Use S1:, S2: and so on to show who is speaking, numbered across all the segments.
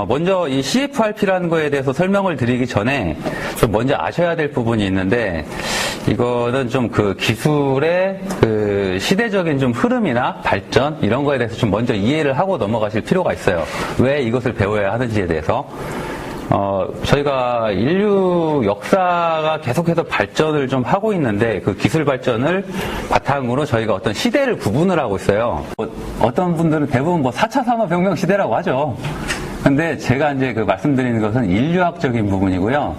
S1: 먼저 이 CFRP라는 거에 대해서 설명을 드리기 전에 좀 먼저 아셔야 될 부분이 있는데, 이거는 좀 그 기술의 그 시대적인 좀 흐름이나 발전 이런 거에 대해서 좀 먼저 이해를 하고 넘어가실 필요가 있어요. 왜 이것을 배워야 하는지에 대해서. 저희가 인류 역사가 계속해서 발전을 좀 하고 있는데, 그 기술 발전을 바탕으로 저희가 어떤 시대를 구분을 하고 있어요. 어떤 분들은 대부분 4차 산업혁명 시대라고 하죠. 근데 제가 이제 그 말씀드리는 것은 인류학적인 부분이고요.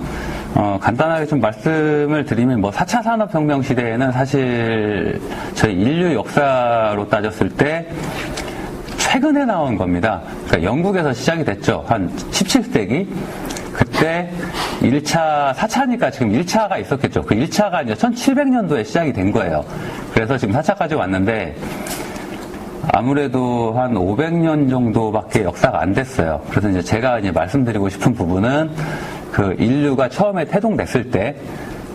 S1: 간단하게 좀 말씀을 드리면 4차 산업혁명 시대에는 사실 저희 인류 역사로 따졌을 때 최근에 나온 겁니다. 그러니까 영국에서 시작이 됐죠. 한 17세기. 그때 1차, 4차니까 지금 1차가 있었겠죠. 그 1차가 이제 1700년도에 시작이 된 거예요. 그래서 지금 4차까지 왔는데, 아무래도 한 500년 정도밖에 역사가 안 됐어요. 그래서 이제 제가 이제 말씀드리고 싶은 부분은 그 인류가 처음에 태동됐을 때,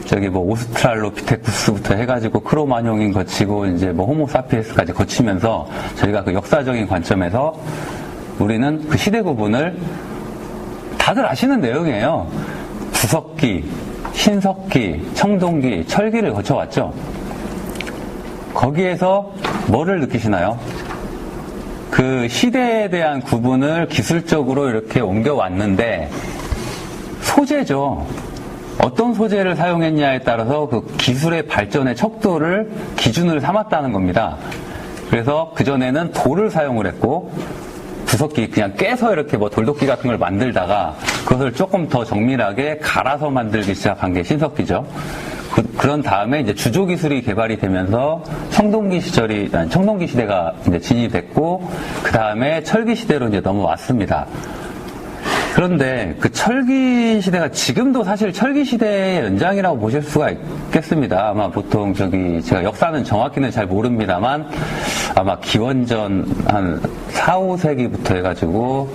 S1: 저기 오스트랄로피테쿠스부터 해가지고 크로마뇽인 거치고 이제 호모사피엔스까지 거치면서 저희가 그 역사적인 관점에서 우리는 그 시대 구분을 다들 아시는 내용이에요. 구석기, 신석기, 청동기, 철기를 거쳐왔죠. 거기에서 뭐를 느끼시나요? 그 시대에 대한 구분을 기술적으로 이렇게 옮겨왔는데, 소재죠. 어떤 소재를 사용했냐에 따라서 그 기술의 발전의 척도를 기준을 삼았다는 겁니다. 그래서 그전에는 돌을 사용을 했고, 구석기 그냥 깨서 이렇게 돌도끼 같은 걸 만들다가 그것을 조금 더 정밀하게 갈아서 만들기 시작한 게 신석기죠. 그런 다음에 이제 주조 기술이 개발이 되면서 청동기 시대가 이제 진입됐고, 그 다음에 철기 시대로 이제 넘어왔습니다. 그런데 그 철기 시대가 지금도 사실 철기 시대의 연장이라고 보실 수가 있겠습니다. 아마 보통 제가 역사는 정확히는 잘 모릅니다만, 아마 기원전 한 4, 5세기부터 해가지고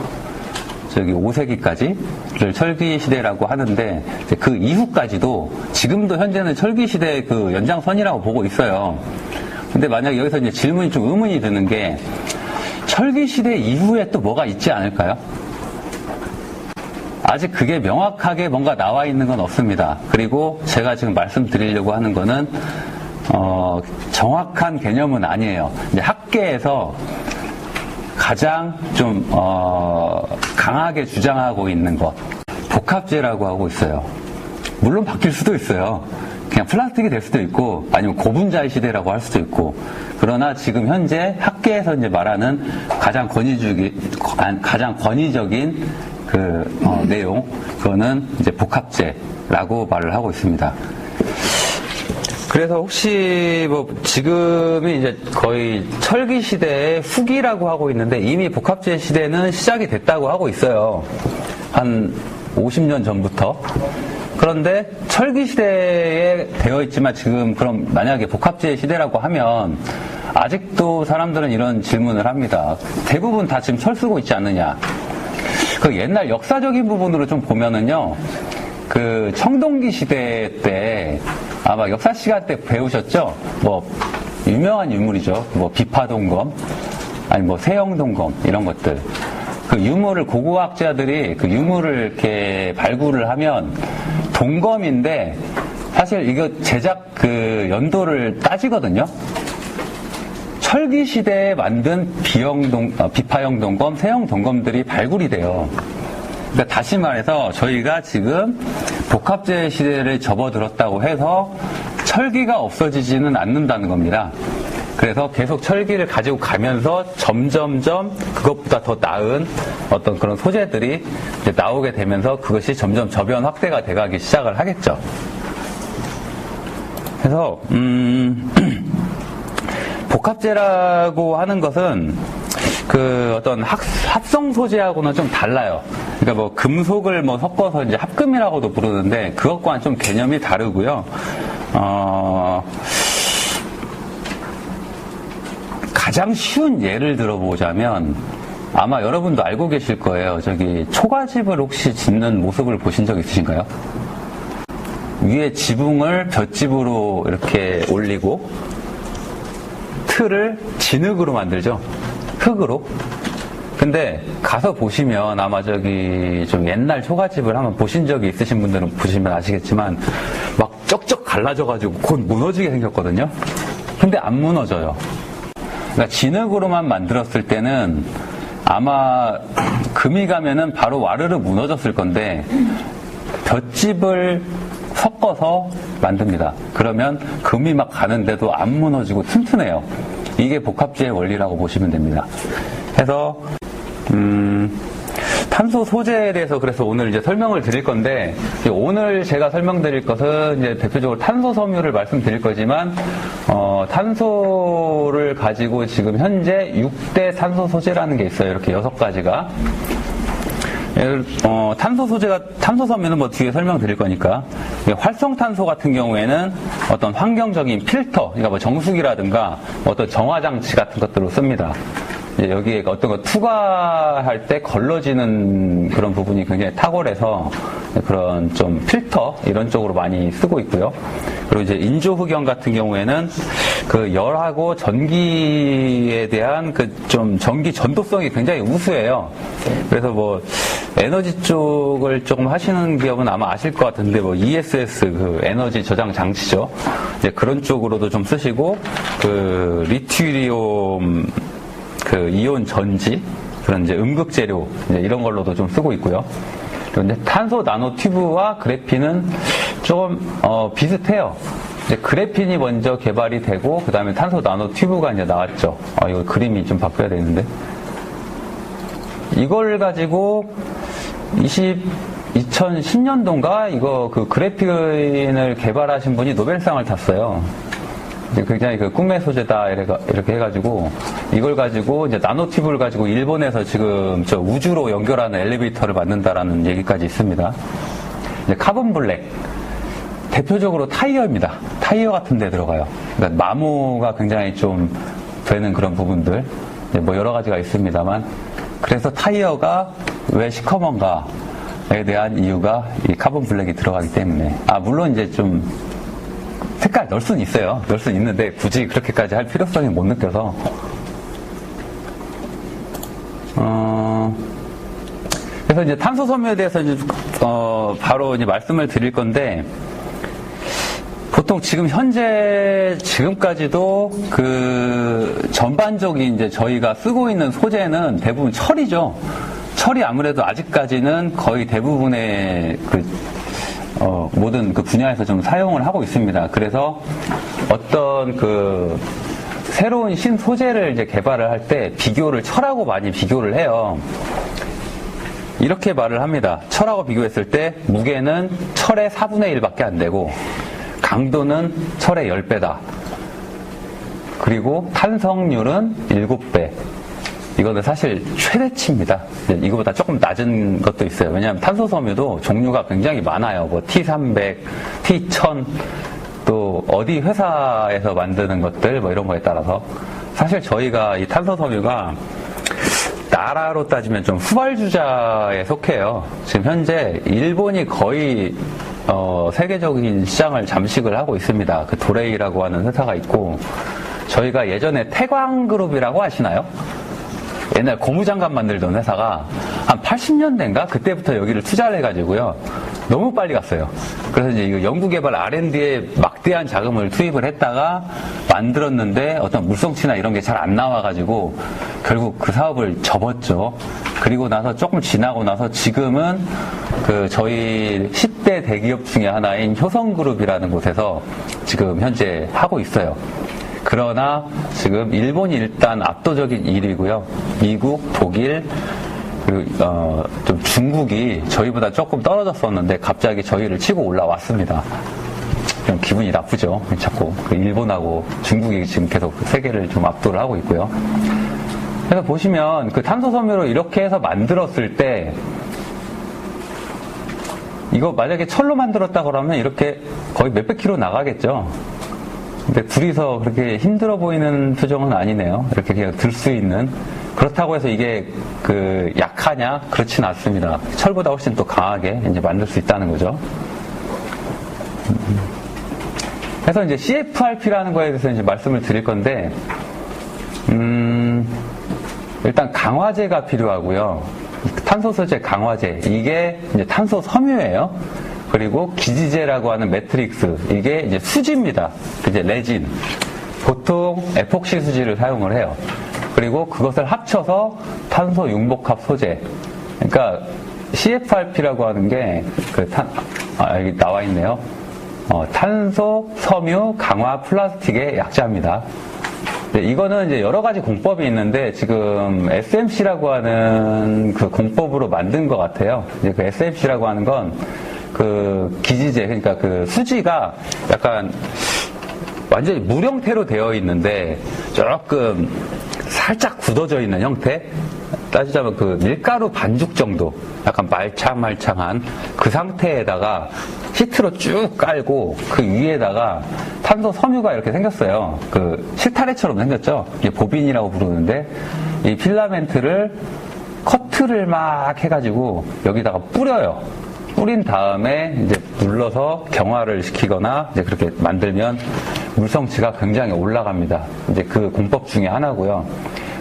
S1: 5세기까지를 철기 시대라고 하는데, 그 이후까지도 지금도 현재는 철기 시대의 그 연장선이라고 보고 있어요. 근데 만약 여기서 이제 질문이 좀 의문이 드는 게, 철기 시대 이후에 또 뭐가 있지 않을까요? 아직 그게 명확하게 뭔가 나와 있는 건 없습니다. 그리고 제가 지금 말씀드리려고 하는 거는 정확한 개념은 아니에요. 이제 학계에서 가장 좀 강하게 주장하고 있는 것, 복합재라고 하고 있어요. 물론 바뀔 수도 있어요. 그냥 플라스틱이 될 수도 있고, 아니면 고분자의 시대라고 할 수도 있고. 그러나 지금 현재 학계에서 이제 말하는 가장 권위적인 내용, 그거는 이제 복합재라고 말을 하고 있습니다. 그래서 혹시 지금이 이제 거의 철기 시대의 후기라고 하고 있는데, 이미 복합재 시대는 시작이 됐다고 하고 있어요. 한 50년 전부터. 그런데 철기 시대에 되어 있지만 지금 그럼 만약에 복합재 시대라고 하면 아직도 사람들은 이런 질문을 합니다. 대부분 다 지금 철 쓰고 있지 않느냐. 그 옛날 역사적인 부분으로 좀 보면은요, 그 청동기 시대 때 아마 역사 시간 때 배우셨죠? 유명한 유물이죠. 비파동검, 아니 세영동검, 이런 것들. 그 유물을 고고학자들이 그 유물을 이렇게 발굴을 하면 동검인데, 사실 이거 제작 그 연도를 따지거든요. 철기 시대에 만든 비파형 동검, 세형 동검들이 발굴이 돼요. 그러니까 다시 말해서 저희가 지금 복합재 시대를 접어들었다고 해서 철기가 없어지지는 않는다는 겁니다. 그래서 계속 철기를 가지고 가면서 점점점 그것보다 더 나은 어떤 그런 소재들이 이제 나오게 되면서 그것이 점점 저변 확대가 돼가기 시작을 하겠죠. 그래서 복합재라고 하는 것은 그 어떤 합성 소재하고는 좀 달라요. 그러니까 금속을 섞어서 이제 합금이라고도 부르는데, 그것과는 좀 개념이 다르고요. 가장 쉬운 예를 들어보자면, 아마 여러분도 알고 계실 거예요. 초가집을 혹시 짓는 모습을 보신 적 있으신가요? 위에 지붕을 볏짚으로 이렇게 올리고, 틀을 진흙으로 만들죠. 흙으로. 근데 가서 보시면 아마 저기 좀 옛날 초가집을 한번 보신 적이 있으신 분들은 보시면 아시겠지만 막 쩍쩍 갈라져가지고 곧 무너지게 생겼거든요. 근데 안 무너져요. 그러니까 진흙으로만 만들었을 때는 아마 금이 가면은 바로 와르르 무너졌을 건데 볏짚을 섞어서 만듭니다. 그러면 금이 막 가는데도 안 무너지고 튼튼해요. 이게 복합재의 원리라고 보시면 됩니다. 해서 탄소 소재에 대해서 그래서 오늘 이제 설명을 드릴 건데, 오늘 제가 설명드릴 것은 이제 대표적으로 탄소 섬유를 말씀드릴 거지만, 탄소를 가지고 지금 현재 6대 탄소 소재라는 게 있어요. 이렇게 6가지가. 탄소 섬유는 뭐 뒤에 설명드릴 거니까. 활성탄소 같은 경우에는 어떤 환경적인 필터, 그러니까 뭐 정수기라든가 어떤 정화장치 같은 것들로 씁니다. 여기에 어떤 거 투과할 때 걸러지는 그런 부분이 굉장히 탁월해서 그런 좀 필터 이런 쪽으로 많이 쓰고 있고요. 그리고 이제 인조흑연 같은 경우에는 그 열하고 전기에 대한 그 좀 전기 전도성이 굉장히 우수해요. 그래서 뭐 에너지 쪽을 조금 하시는 기업은 아마 아실 것 같은데 뭐 ESS 그 에너지 저장 장치죠. 이제 그런 쪽으로도 좀 쓰시고 그 리튬 그 이온 전지 그런 이제 음극 재료 이제 이런 걸로도 좀 쓰고 있고요. 그런데 탄소 나노 튜브와 그래핀은 조금 비슷해요. 이제 그래핀이 먼저 개발이 되고 그 다음에 탄소 나노 튜브가 이제 나왔죠. 이거 그림이 좀 바뀌어야 되는데 이걸 가지고 2010년도인가 이거 그 그래핀을 개발하신 분이 노벨상을 탔어요. 굉장히 그 꿈의 소재다 이렇게 해가지고 이걸 가지고 이제 나노튜브를 가지고 일본에서 지금 저 우주로 연결하는 엘리베이터를 만든다라는 얘기까지 있습니다. 이제 카본 블랙 대표적으로 타이어입니다. 타이어 같은 데 들어가요. 그러니까 마모가 굉장히 좀 되는 그런 부분들 뭐 여러 가지가 있습니다만 그래서 타이어가 왜 시커먼가에 대한 이유가 이 카본 블랙이 들어가기 때문에 물론 이제 좀 색깔 넣을 수는 있어요. 넣을 수는 있는데 굳이 그렇게까지 할 필요성이 못 느껴서 그래서 이제 탄소 섬유에 대해서 이제 바로 이제 말씀을 드릴 건데 보통 지금 현재 지금까지도 그 전반적인 이제 저희가 쓰고 있는 소재는 대부분 철이죠. 철이 아무래도 아직까지는 거의 대부분의 모든 그 분야에서 좀 사용을 하고 있습니다. 그래서 어떤 그 새로운 신소재를 이제 개발을 할 때 철하고 많이 비교를 해요. 이렇게 말을 합니다. 철하고 비교했을 때 무게는 철의 4분의 1밖에 안 되고 강도는 철의 10배다. 그리고 탄성률은 7배. 이거는 사실 최대치입니다. 이거보다 조금 낮은 것도 있어요. 왜냐하면 탄소 섬유도 종류가 굉장히 많아요. 뭐 T300, T1000, 또 어디 회사에서 만드는 것들 뭐 이런 거에 따라서 사실 저희가 이 탄소 섬유가 나라로 따지면 좀 후발주자에 속해요. 지금 현재 일본이 거의 세계적인 시장을 잠식을 하고 있습니다. 그 도레이라고 하는 회사가 있고 저희가 예전에 태광그룹이라고 아시나요? 옛날 고무장갑 만들던 회사가 한 80년대인가? 그때부터 여기를 투자를 해가지고요. 너무 빨리 갔어요. 그래서 이제 이거 연구개발 R&D에 막대한 자금을 투입을 했다가 만들었는데 어떤 물성치나 이런 게 잘 안 나와가지고 결국 그 사업을 접었죠. 그리고 나서 조금 지나고 나서 지금은 그 저희 10대 대기업 중에 하나인 효성그룹이라는 곳에서 지금 현재 하고 있어요. 그러나 지금 일본이 일단 압도적인 1위고요. 미국, 독일, 그리고 좀 중국이 저희보다 조금 떨어졌었는데 갑자기 저희를 치고 올라왔습니다. 좀 기분이 나쁘죠. 자꾸 그 일본하고 중국이 지금 계속 세계를 좀 압도를 하고 있고요. 그래서 보시면 그 탄소 섬유로 이렇게 해서 만들었을 때 이거 만약에 철로 만들었다 그러면 이렇게 거의 몇백 킬로 나가겠죠. 근데 둘이서 그렇게 힘들어 보이는 표정은 아니네요. 이렇게 그냥 들 수 있는. 그렇다고 해서 이게 그 약하냐? 그렇진 않습니다. 철보다 훨씬 또 강하게 이제 만들 수 있다는 거죠. 그래서 이제 CFRP라는 거에 대해서 이제 말씀을 드릴 건데, 일단 강화제가 필요하고요. 탄소 소재 강화제, 이게 이제 탄소 섬유예요. 그리고 기지제라고 하는 매트릭스, 이게 이제 수지입니다. 이제 레진. 보통 에폭시 수지를 사용을 해요. 그리고 그것을 합쳐서 탄소 융복합 소재. 그러니까 CFRP라고 하는 게 여기 나와 있네요. 탄소 섬유 강화 플라스틱의 약자입니다. 네, 이거는 이제 여러 가지 공법이 있는데 지금 SMC라고 하는 그 공법으로 만든 것 같아요. 이제 그 SMC라고 하는 건 그 기지제, 그러니까 그 수지가 약간 완전히 물 형태로 되어 있는데 조금 살짝 굳어져 있는 형태? 따지자면 그 밀가루 반죽 정도, 약간 말창말창한 그 상태에다가 시트로 쭉 깔고 그 위에다가 탄소 섬유가 이렇게 생겼어요. 그 실타래처럼 생겼죠. 이게 보빈이라고 부르는데 이 필라멘트를 커트를 막 해가지고 여기다가 뿌려요. 뿌린 다음에 이제 눌러서 경화를 시키거나 이제 그렇게 만들면 물성치가 굉장히 올라갑니다. 이제 그 공법 중에 하나고요.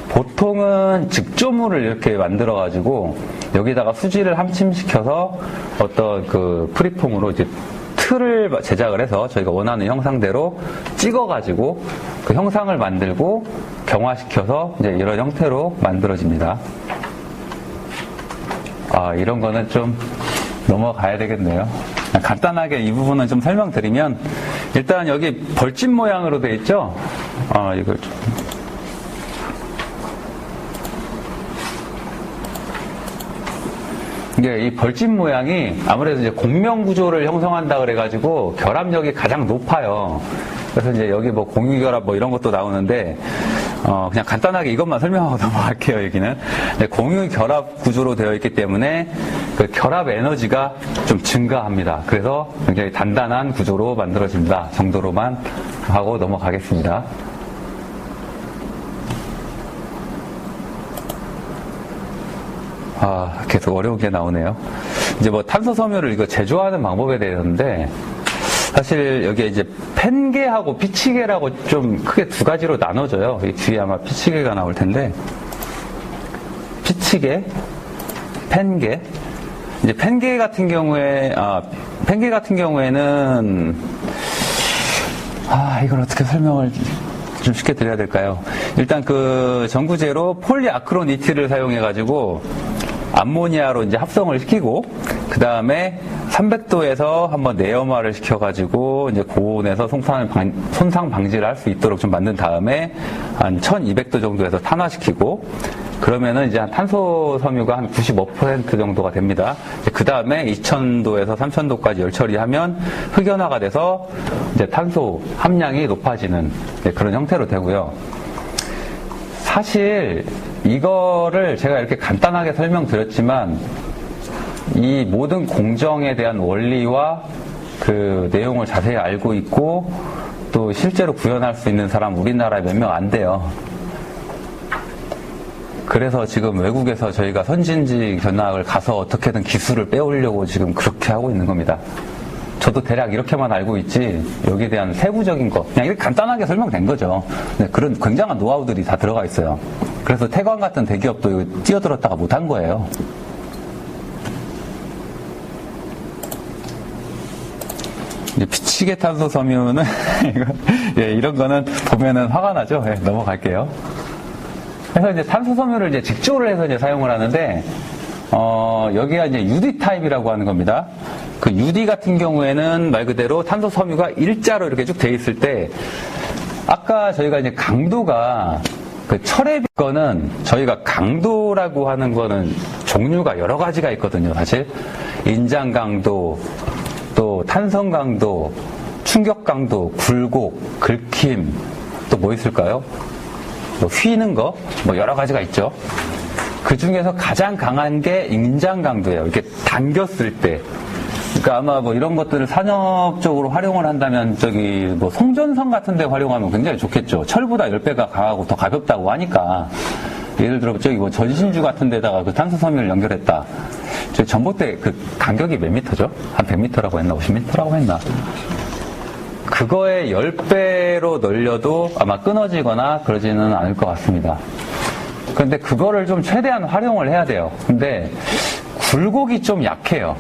S1: 보통은 직조물을 이렇게 만들어가지고 여기다가 수지를 함침시켜서 어떤 그 프리폼으로 이제 틀을 제작을 해서 저희가 원하는 형상대로 찍어가지고 그 형상을 만들고 경화시켜서 이제 이런 형태로 만들어집니다. 이런 거는 좀 넘어가야 되겠네요. 간단하게 이 부분은 좀 설명드리면, 일단 여기 벌집 모양으로 되어 있죠? 이걸 좀. 이게 이 벌집 모양이 아무래도 이제 공명 구조를 형성한다 그래가지고 결합력이 가장 높아요. 그래서 이제 여기 뭐 공유결합 뭐 이런 것도 나오는데, 그냥 간단하게 이것만 설명하고 넘어갈게요, 여기는. 공유결합 구조로 되어 있기 때문에 그 결합 에너지가 좀 증가합니다. 그래서 굉장히 단단한 구조로 만들어진다 정도로만 하고 넘어가겠습니다. 계속 어려운 게 나오네요. 이제 뭐 탄소 섬유를 이거 제조하는 방법에 대해서인데, 사실 여기에 이제 펜계하고 피치계라고 좀 크게 두 가지로 나눠져요. 이 뒤에 아마 피치계가 나올 텐데, 피치계, 펜계. 이제 펜계 같은 경우에는 이걸 어떻게 설명을 좀 쉽게 드려야 될까요? 일단 그 전구제로 폴리아크로니트를 사용해가지고 암모니아로 이제 합성을 시키고, 그 다음에 300도에서 한번 내염화를 시켜가지고 이제 고온에서 손상 방지를 할 수 있도록 좀 만든 다음에 한 1200도 정도에서 탄화시키고, 그러면은 이제 한 탄소 섬유가 한 95% 정도가 됩니다. 그 다음에 2000도에서 3000도까지 열 처리하면 흑연화가 돼서 이제 탄소 함량이 높아지는 그런 형태로 되고요. 사실 이거를 제가 이렇게 간단하게 설명드렸지만 이 모든 공정에 대한 원리와 그 내용을 자세히 알고 있고 또 실제로 구현할 수 있는 사람 우리나라에 몇 명 안 돼요. 그래서 지금 외국에서 저희가 선진지 견학을 가서 어떻게든 기술을 빼오려고 지금 그렇게 하고 있는 겁니다. 저도 대략 이렇게만 알고 있지 여기에 대한 세부적인 거 그냥 이렇게 간단하게 설명된 거죠. 그런 굉장한 노하우들이 다 들어가 있어요. 그래서 태광 같은 대기업도 이거 뛰어들었다가 못한 거예요. 이제 피치계 탄소 섬유는 이런 거는 보면은 화가 나죠. 넘어갈게요. 그래서 이제 탄소 섬유를 이제 직조를 해서 이제 사용을 하는데, 여기가 이제 UD 타입이라고 하는 겁니다. 그 UD 같은 경우에는 말 그대로 탄소 섬유가 일자로 이렇게 쭉 돼 있을 때, 아까 저희가 이제 강도가 그 철의 거는 저희가 강도라고 하는 거는 종류가 여러 가지가 있거든요, 사실. 인장 강도, 또 탄성 강도, 충격 강도, 굴곡, 긁힘, 또 뭐 있을까요? 뭐 휘는 거, 뭐 여러 가지가 있죠. 그 중에서 가장 강한 게 인장 강도예요. 이렇게 당겼을 때. 그러니까 아마 뭐 이런 것들을 산업적으로 활용을 한다면 저기 뭐 송전선 같은 데 활용하면 굉장히 좋겠죠. 철보다 10배가 강하고 더 가볍다고 하니까. 예를 들어 저기 뭐 전신주 같은 데다가 그 탄소 섬유를 연결했다. 저희 전봇대 그 간격이 몇 미터죠? 한 100m라고 했나? 50m라고 했나? 그거에 10배로 늘려도 아마 끊어지거나 그러지는 않을 것 같습니다. 근데 그거를 좀 최대한 활용을 해야 돼요. 근데 굴곡이 좀 약해요.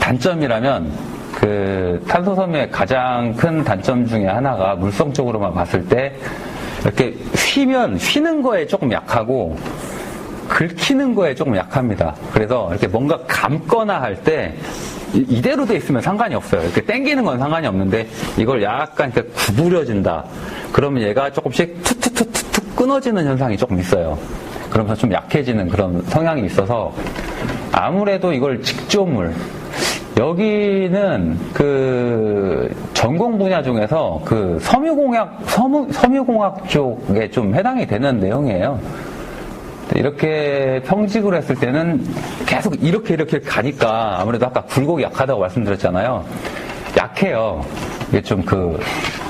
S1: 단점이라면 그 탄소섬유의 가장 큰 단점 중에 하나가 물성적으로만 봤을 때 이렇게 휘는 거에 조금 약하고 긁히는 거에 조금 약합니다. 그래서 이렇게 뭔가 감거나 할 때 이대로 돼 있으면 상관이 없어요. 이렇게 당기는 건 상관이 없는데 이걸 약간 이렇게 구부려진다. 그러면 얘가 조금씩 툭툭툭툭 끊어지는 현상이 조금 있어요. 그러면서 좀 약해지는 그런 성향이 있어서 아무래도 이걸 직조물 여기는 그 전공 분야 중에서 그 섬유공학 쪽에 좀 해당이 되는 내용이에요. 이렇게 평직으로 했을 때는 계속 이렇게 가니까 아무래도 아까 굴곡이 약하다고 말씀드렸잖아요. 약해요. 이게 좀 그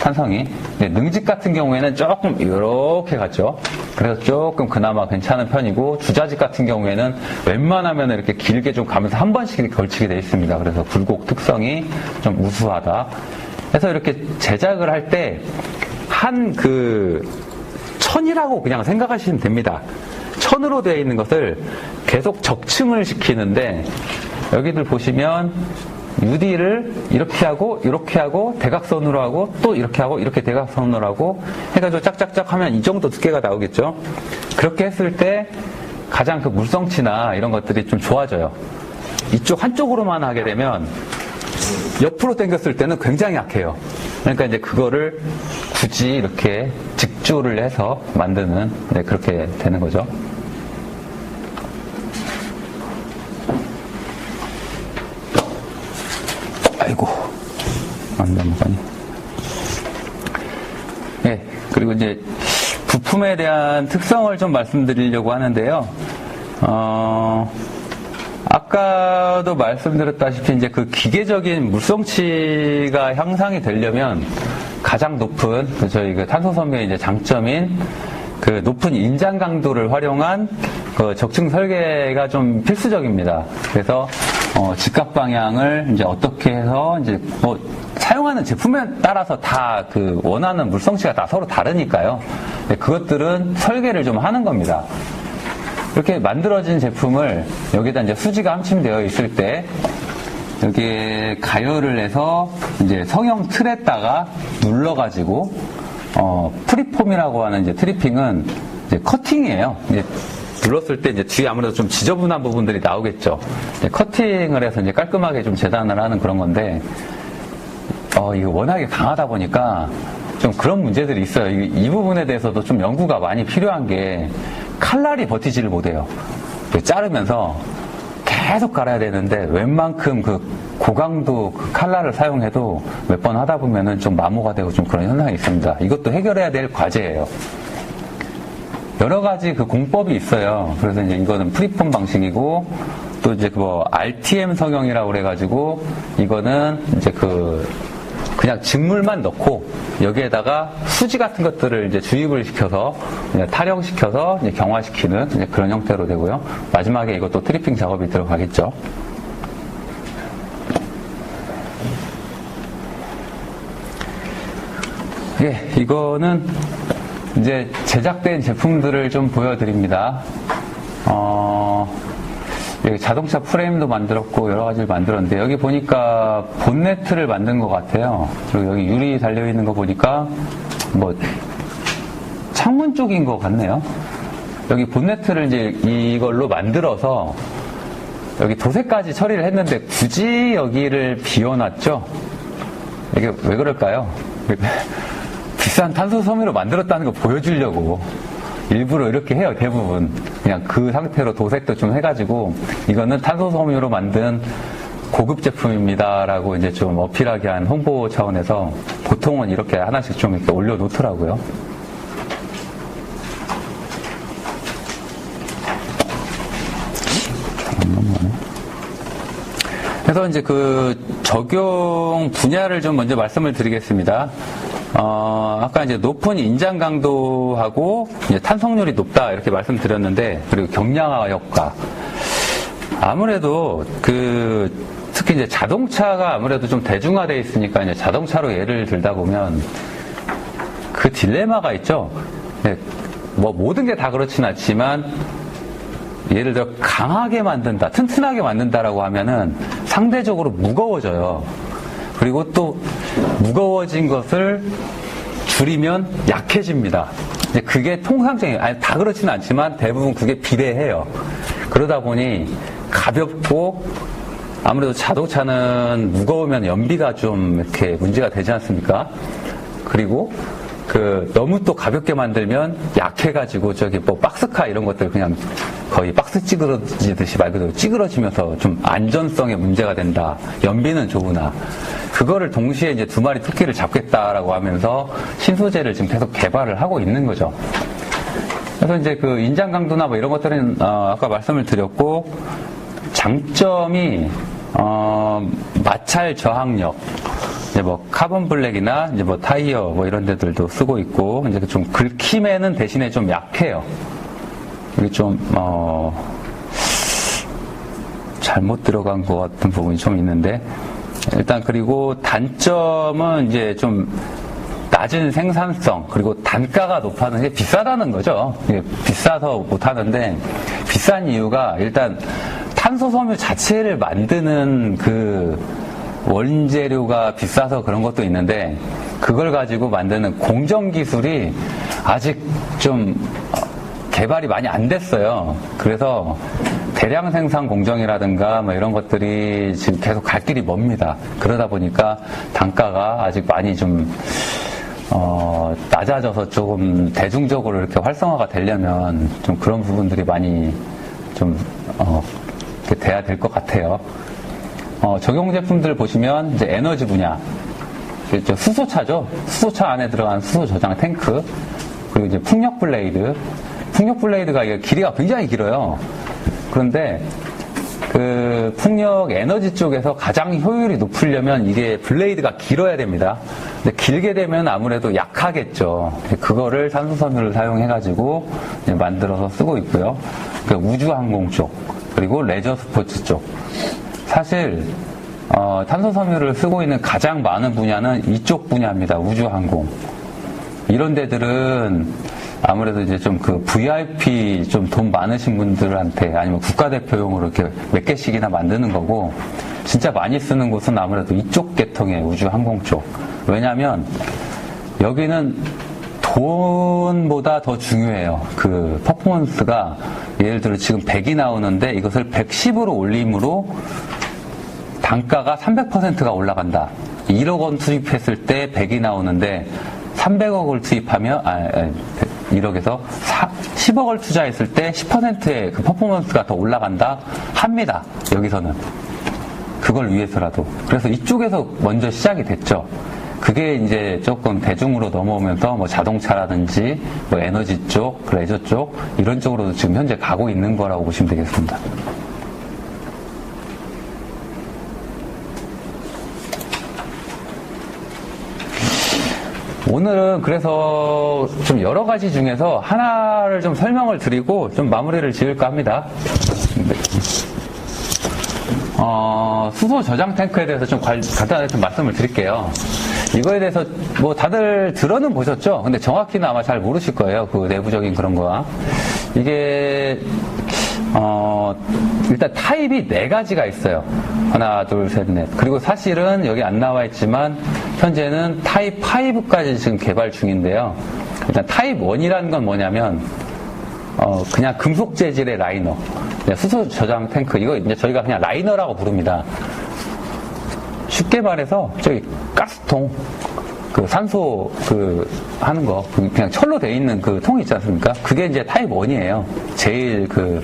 S1: 탄성이. 능직 같은 경우에는 조금 이렇게 갔죠. 그래서 조금 그나마 괜찮은 편이고 주자직 같은 경우에는 웬만하면 이렇게 길게 좀 가면서 한 번씩 이렇게 걸치게 되어 있습니다. 그래서 굴곡 특성이 좀 우수하다. 그래서 이렇게 제작을 할 때 한 그 천이라고 그냥 생각하시면 됩니다. 천으로 되어 있는 것을 계속 적층을 시키는데 여기들 보시면 UD를 이렇게 하고 대각선으로 하고 또 이렇게 하고 이렇게 대각선으로 하고 해가지고 짝짝짝 하면 이 정도 두께가 나오겠죠. 그렇게 했을 때 가장 그 물성치나 이런 것들이 좀 좋아져요. 이쪽 한쪽으로만 하게 되면 옆으로 당겼을 때는 굉장히 약해요. 그러니까 이제 그거를 굳이 이렇게 직조를 해서 만드는 그렇게 되는 거죠. 아이고, 안 넘어가니. 네, 그리고 이제 부품에 대한 특성을 좀 말씀드리려고 하는데요. 아까도 말씀드렸다시피 이제 그 기계적인 물성치가 향상이 되려면 가장 높은 저희 그 탄소섬유의 이제 장점인 그 높은 인장 강도를 활용한 그 적층 설계가 좀 필수적입니다. 그래서 직각 방향을 이제 어떻게 해서 이제 뭐 사용하는 제품에 따라서 다 그 원하는 물성치가 다 서로 다르니까요. 그것들은 설계를 좀 하는 겁니다. 이렇게 만들어진 제품을 여기다 이제 수지가 함침되어 있을 때 여기에 가열을 해서 이제 성형 틀에다가 눌러가지고 프리폼이라고 하는 이제 트리핑은 이제 커팅이에요. 이제 눌렀을 때 이제 뒤에 아무래도 좀 지저분한 부분들이 나오겠죠. 이제 커팅을 해서 이제 깔끔하게 좀 재단을 하는 그런 건데 이거 워낙에 강하다 보니까 좀 그런 문제들이 있어요. 이 부분에 대해서도 좀 연구가 많이 필요한 게 칼날이 버티지를 못해요. 자르면서 계속 갈아야 되는데 웬만큼 그 고강도 그 칼날을 사용해도 몇 번 하다 보면은 좀 마모가 되고 좀 그런 현상이 있습니다. 이것도 해결해야 될 과제예요. 여러 가지 그 공법이 있어요. 그래서 이제 이거는 프리폼 방식이고 또 이제 뭐 RTM 성형이라고 그래가지고 이거는 이제 그냥 직물만 넣고 여기에다가 수지 같은 것들을 이제 주입을 시켜서 이제 탈영시켜서 이제 경화시키는 이제 그런 형태로 되고요. 마지막에 이것도 트리핑 작업이 들어가겠죠. 예, 이거는 이제 제작된 제품들을 좀 보여드립니다. 여기 자동차 프레임도 만들었고 여러 가지를 만들었는데 여기 보니까 본네트를 만든 것 같아요. 그리고 여기 유리 달려있는 거 보니까 뭐 창문 쪽인 것 같네요. 여기 본네트를 이제 이걸로 만들어서 여기 도색까지 처리를 했는데 굳이 여기를 비워놨죠? 이게 왜 그럴까요? 비싼 탄소 섬유로 만들었다는 거 보여주려고 일부러 이렇게 해요. 대부분 그냥 그 상태로 도색도 좀 해가지고 이거는 탄소 섬유로 만든 고급 제품입니다 라고 이제 좀 어필하게 한 홍보 차원에서 보통은 이렇게 하나씩 좀 이렇게 올려놓더라고요. 그래서 이제 그 적용 분야를 좀 먼저 말씀을 드리겠습니다. 아까 이제 높은 인장 강도하고 이제 탄성률이 높다 이렇게 말씀드렸는데, 그리고 경량화 효과. 아무래도 특히 이제 자동차가 아무래도 좀 대중화되어 있으니까 이제 자동차로 예를 들다 보면 그 딜레마가 있죠. 네, 뭐 모든 게 다 그렇진 않지만 예를 들어 강하게 만든다, 튼튼하게 만든다라고 하면은 상대적으로 무거워져요. 그리고 또 무거워진 것을 줄이면 약해집니다. 이제 그게 통상적인, 아니 다 그렇지는 않지만 대부분 그게 비례해요. 그러다 보니 가볍고 아무래도 자동차는 무거우면 연비가 좀 이렇게 문제가 되지 않습니까? 그리고 너무 또 가볍게 만들면 약해가지고 저기 뭐 박스카 이런 것들 그냥 거의 박스 찌그러지듯이 말 그대로 찌그러지면서 좀 안전성에 문제가 된다. 연비는 좋으나. 그거를 동시에 이제 두 마리 토끼를 잡겠다라고 하면서 신소재를 지금 계속 개발을 하고 있는 거죠. 그래서 이제 그 인장 강도나 뭐 이런 것들은 아까 말씀을 드렸고, 장점이 마찰 저항력, 이제 뭐 카본 블랙이나 이제 뭐 타이어 뭐 이런 데들도 쓰고 있고, 이제 좀 긁힘에는 대신에 좀 약해요. 이게 좀 잘못 들어간 것 같은 부분이 좀 있는데, 일단 그리고 단점은 이제 좀 낮은 생산성, 그리고 단가가 높아는 게 비싸다는 거죠. 이게 비싸서 못하는데, 비싼 이유가 일단 탄소섬유 자체를 만드는 그 원재료가 비싸서 그런 것도 있는데, 그걸 가지고 만드는 공정 기술이 아직 좀 개발이 많이 안 됐어요. 그래서 대량 생산 공정이라든가 뭐 이런 것들이 지금 계속 갈 길이 멉니다. 그러다 보니까 단가가 아직 많이 좀 낮아져서 조금 대중적으로 이렇게 활성화가 되려면 좀 그런 부분들이 많이 좀 돼야 될 것 같아요. 적용 제품들 보시면 이제 에너지 분야, 수소차죠. 수소차 안에 들어간 수소 저장 탱크, 그리고 이제 풍력 블레이드. 풍력 블레이드가 이게 길이가 굉장히 길어요. 그런데 그 풍력 에너지 쪽에서 가장 효율이 높으려면 이게 블레이드가 길어야 됩니다. 근데 길게 되면 아무래도 약하겠죠. 그거를 산소섬유를 사용해가지고 만들어서 쓰고 있고요. 우주항공 쪽, 그리고 레저 스포츠 쪽. 사실 탄소섬유를 쓰고 있는 가장 많은 분야는 이쪽 분야입니다. 우주항공. 이런 데들은 아무래도 이제 좀 그 VIP 좀 돈 많으신 분들한테 아니면 국가대표용으로 이렇게 몇 개씩이나 만드는 거고, 진짜 많이 쓰는 곳은 아무래도 이쪽 계통의 우주항공 쪽. 왜냐면 여기는 돈보다 더 중요해요. 그 퍼포먼스가 예를 들어 지금 100이 나오는데 이것을 110으로 올림으로 단가가 300%가 올라간다. 1억 원 투입했을 때 100이 나오는데 300억을 투입하면 1억에서 10억을 투자했을 때 10%의 그 퍼포먼스가 더 올라간다 합니다. 여기서는. 그걸 위해서라도. 그래서 이쪽에서 먼저 시작이 됐죠. 그게 이제 조금 대중으로 넘어오면서 뭐 자동차라든지 뭐 에너지 쪽, 레저 쪽 이런 쪽으로도 지금 현재 가고 있는 거라고 보시면 되겠습니다. 오늘은 그래서 좀 여러 가지 중에서 하나를 좀 설명을 드리고 좀 마무리를 지을까 합니다. 수소 저장 탱크에 대해서 좀 간단하게 좀 말씀을 드릴게요. 이거에 대해서 뭐 다들 들어는 보셨죠? 근데 정확히는 아마 잘 모르실 거예요. 그 내부적인 그런 거와. 이게 일단 타입이 4가지가 있어요. 하나, 둘, 셋, 넷. 그리고 사실은 여기 안 나와 있지만 현재는 타입 5까지 지금 개발 중인데요. 일단 타입 1이라는 건 뭐냐면 그냥 금속 재질의 라이너, 수소 저장 탱크, 이거 이제 저희가 그냥 라이너라고 부릅니다. 쉽게 말해서 저기 가스통, 그 산소 그 하는 거 그냥 철로 돼 있는 그 통 있지 않습니까? 그게 이제 타입 1이에요. 제일 그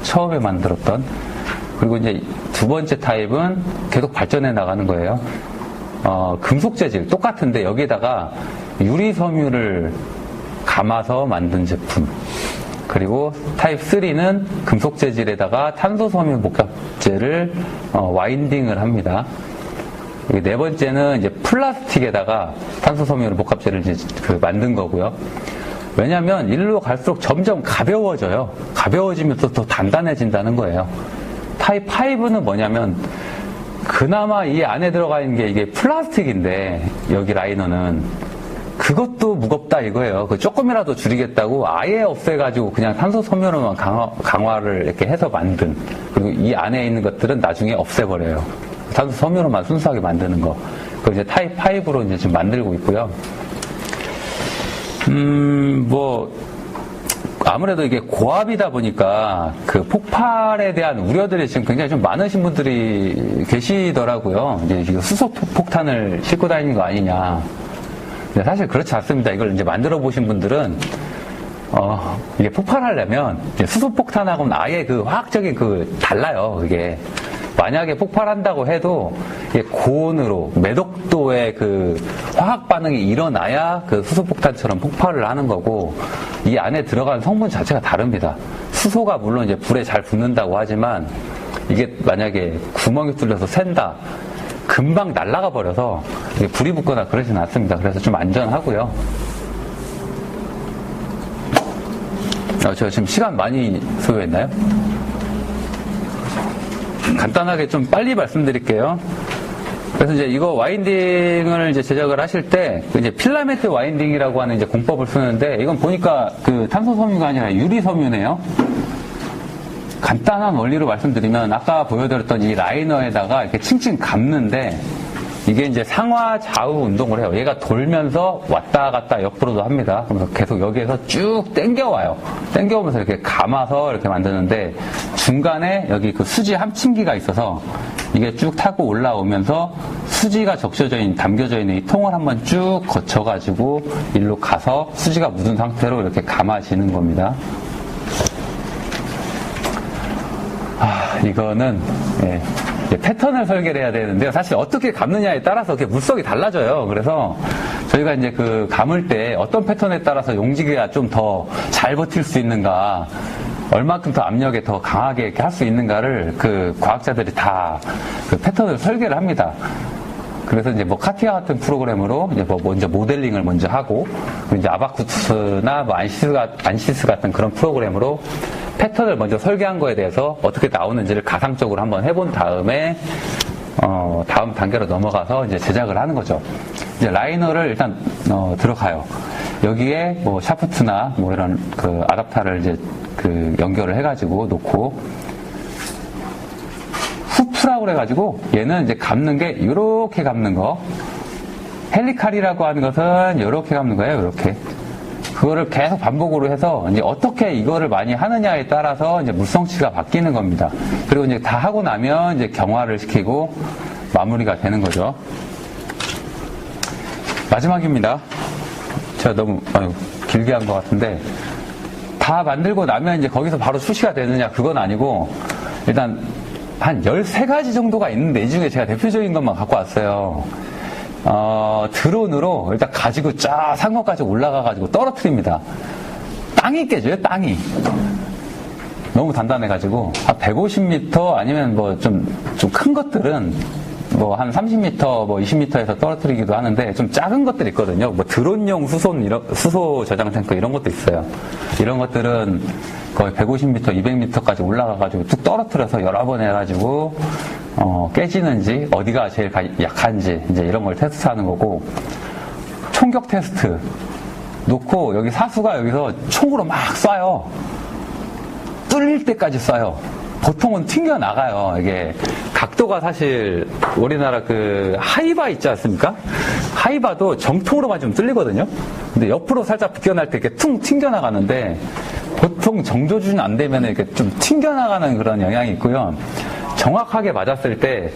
S1: 처음에 만들었던. 그리고 이제 두 번째 타입은 계속 발전해 나가는 거예요. 금속 재질 똑같은데 여기에다가 유리 섬유를 감아서 만든 제품. 그리고 타입 3는 금속 재질에다가 탄소 섬유 복합재를 와인딩을 합니다. 네 번째는 이제 플라스틱에다가 탄소 섬유 복합재를 이제 만든 거고요. 왜냐하면 일로 갈수록 점점 가벼워져요. 가벼워지면서 더 단단해진다는 거예요. 타입 5는 뭐냐면 그나마 이 안에 들어가 있는 게 이게 플라스틱인데 여기 라이너는 그것도 무겁다 이거예요. 그 조금이라도 줄이겠다고 아예 없애가지고 그냥 탄소 섬유로만 강화를 이렇게 해서 만든, 그리고 이 안에 있는 것들은 나중에 없애버려요. 탄소 섬유로만 순수하게 만드는 거. 그 이제 타입 5로 이제 지금 만들고 있고요. 아무래도 이게 고압이다 보니까 그 폭발에 대한 우려들이 지금 굉장히 좀 많으신 분들이 계시더라고요. 이제 수소 폭탄을 싣고 다니는 거 아니냐. 근데 사실 그렇지 않습니다. 이걸 이제 만들어 보신 분들은, 이게 폭발하려면 이제 수소 폭탄하고는 아예 그 화학적인 달라요. 그게. 만약에 폭발한다고 해도 이게 고온으로 매독도의 그 화학 반응이 일어나야 그 수소폭탄처럼 폭발을 하는 거고, 이 안에 들어간 성분 자체가 다릅니다. 수소가 물론 이제 불에 잘 붙는다고 하지만 이게 만약에 구멍이 뚫려서 샌다, 금방 날아가 버려서 이게 불이 붙거나 그러진 않습니다. 그래서 좀 안전하고요. 저 지금 시간 많이 소요했나요? 간단하게 좀 빨리 말씀드릴게요. 그래서 이제 이거 와인딩을 이제 제작을 하실 때 이제 필라멘트 와인딩이라고 하는 이제 공법을 쓰는데, 이건 보니까 그 탄소 섬유가 아니라 유리 섬유네요. 간단한 원리로 말씀드리면 아까 보여드렸던 이 라이너에다가 이렇게 칭칭 감는데, 이게 이제 상하 좌우 운동을 해요. 얘가 돌면서 왔다 갔다 옆으로도 합니다. 그래서 계속 여기에서 쭉 당겨와요. 당겨오면서 이렇게 감아서 이렇게 만드는데, 중간에 여기 그 수지 함침기가 있어서 이게 쭉 타고 올라오면서 수지가 담겨져 있는 이 통을 한번 쭉 거쳐가지고 일로 가서 수지가 묻은 상태로 이렇게 감아지는 겁니다. 이거는, 패턴을 설계를 해야 되는데요. 사실 어떻게 감느냐에 따라서 물속이 달라져요. 그래서 저희가 이제 그 감을 때 어떤 패턴에 따라서 용지기가 좀 더 잘 버틸 수 있는가, 얼마큼 더 압력에 더 강하게 이렇게 할 수 있는가를 그 과학자들이 다 그 패턴을 설계를 합니다. 그래서 이제 카티아 같은 프로그램으로 이제 먼저 모델링을 먼저 하고, 이제 아바쿠스나 안시스 같은 그런 프로그램으로 패턴을 먼저 설계한 거에 대해서 어떻게 나오는지를 가상적으로 한번 해본 다음에, 다음 단계로 넘어가서 이제 제작을 하는 거죠. 이제 라이너를 일단, 들어가요. 여기에 샤프트나 이런 그 아답타를 이제 그 연결을 해가지고 놓고, 후프라고 그래가지고 얘는 이제 감는 게 요렇게 감는 거, 헬리칼이라고 하는 것은 요렇게 감는 거예요. 요렇게. 그거를 계속 반복으로 해서 이제 어떻게 이거를 많이 하느냐에 따라서 이제 물성치가 바뀌는 겁니다. 그리고 이제 다 하고 나면 이제 경화를 시키고 마무리가 되는 거죠. 마지막입니다. 제가 너무 길게 한 것 같은데, 다 만들고 나면 이제 거기서 바로 출시가 되느냐, 그건 아니고, 일단 한 13가지 정도가 있는데 이 중에 제가 대표적인 것만 갖고 왔어요. 드론으로 일단 가지고 쫙 상공까지 올라가가지고 떨어뜨립니다. 땅이 깨져요, 땅이. 너무 단단해가지고, 한 150m 아니면 좀 큰 것들은 한 30m, 20m에서 떨어뜨리기도 하는데, 좀 작은 것들이 있거든요. 드론용 수소 저장 탱크 이런 것도 있어요. 이런 것들은 거의 150m, 200m까지 올라가가지고 뚝 떨어뜨려서 여러 번 해가지고, 깨지는지, 어디가 제일 약한지, 이제 이런 걸 테스트하는 거고, 총격 테스트 놓고, 여기 사수가 여기서 총으로 막 쏴요. 뚫릴 때까지 쏴요. 보통은 튕겨나가요. 이게 각도가 사실 우리나라 그 하이바 있지 않습니까? 하이바도 정통으로 맞으면 뚫리거든요. 근데 옆으로 살짝 비껴날 때 이렇게 퉁 튕겨나가는데, 보통 정조 조준 안 되면 이렇게 좀 튕겨나가는 그런 영향이 있고요. 정확하게 맞았을 때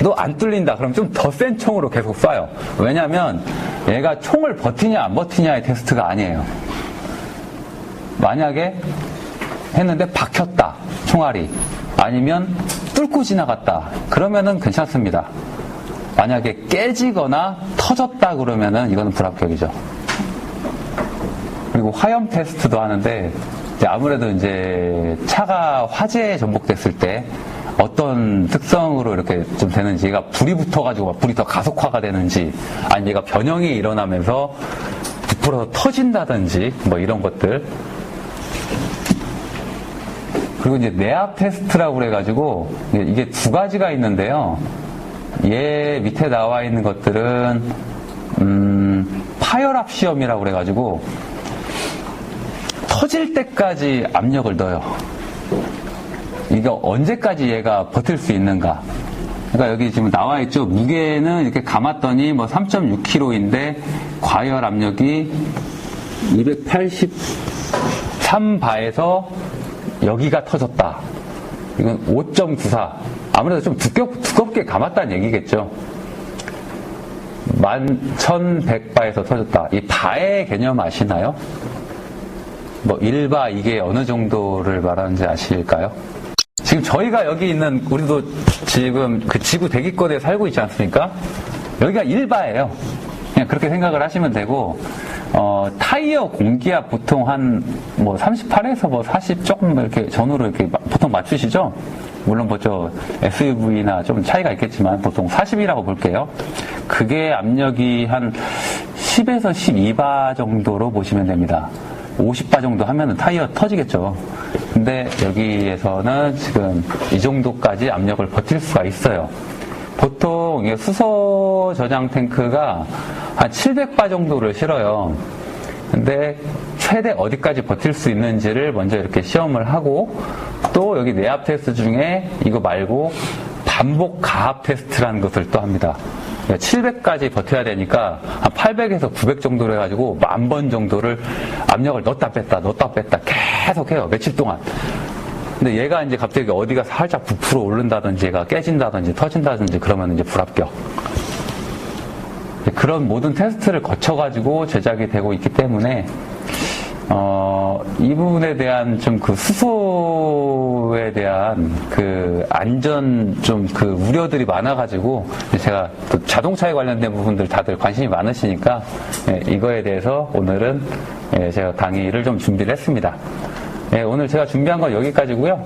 S1: 너 안 뚫린다 그럼 좀 더 센 총으로 계속 쏴요. 왜냐면 얘가 총을 버티냐 안 버티냐의 테스트가 아니에요. 만약에 했는데 박혔다, 총알이, 아니면 뚫고 지나갔다, 그러면은 괜찮습니다. 만약에 깨지거나 터졌다 그러면은 이거는 불합격이죠. 그리고 화염 테스트도 하는데, 이제 아무래도 이제 차가 화재에 전복됐을 때 어떤 특성으로 이렇게 좀 되는지, 얘가 불이 붙어가지고 불이 더 가속화가 되는지, 아니면 얘가 변형이 일어나면서 부풀어서 터진다든지, 이런 것들. 그리고 이제 내압 테스트라고 그래가지고, 이게 두 가지가 있는데요. 얘 밑에 나와 있는 것들은, 파열압 시험이라고 그래가지고 터질 때까지 압력을 넣어요. 이거 언제까지 얘가 버틸 수 있는가. 그러니까 여기 지금 나와 있죠. 무게는 이렇게 감았더니 뭐 3.6kg인데 과열 압력이 283바에서 여기가 터졌다. 이건 5.94. 아무래도 좀 두껍게 감았다는 얘기겠죠. 11,100바에서 터졌다. 이 바의 개념 아시나요? 뭐 1바 이게 어느 정도를 말하는지 아실까요? 지금 저희가 여기 있는, 우리도 지금 그 지구 대기권에 살고 있지 않습니까? 여기가 1바예요. 그냥 그렇게 생각을 하시면 되고, 타이어 공기압 보통 한 뭐 38에서 뭐 40 조금 이렇게 전후로 이렇게 보통 맞추시죠? 물론 뭐 저 SUV나 좀 차이가 있겠지만 보통 40이라고 볼게요. 그게 압력이 한 10에서 12바 정도로 보시면 됩니다. 50바 정도 하면은 타이어 터지겠죠. 근데 여기에서는 지금 이 정도까지 압력을 버틸 수가 있어요. 보통 수소 저장 탱크가 한 700바 정도를 실어요. 근데 최대 어디까지 버틸 수 있는지를 먼저 이렇게 시험을 하고, 또 여기 내압 테스트 중에 이거 말고 반복 가압 테스트라는 것을 또 합니다. 700까지 버텨야 되니까 한 800에서 900 정도로 해가지고 10,000번 정도를 압력을 넣었다 뺐다 계속 해요. 며칠 동안. 근데 얘가 이제 갑자기 어디가 살짝 부풀어 오른다든지 얘가 깨진다든지 터진다든지 그러면 이제 불합격. 그런 모든 테스트를 거쳐가지고 제작이 되고 있기 때문에 이 부분에 대한 좀 그 수소에 대한 그 안전 좀 그 우려들이 많아가지고 제가 또 자동차에 관련된 부분들 다들 관심이 많으시니까 이거에 대해서 오늘은 제가 강의를 좀 준비를 했습니다. 오늘 제가 준비한 건 여기까지고요.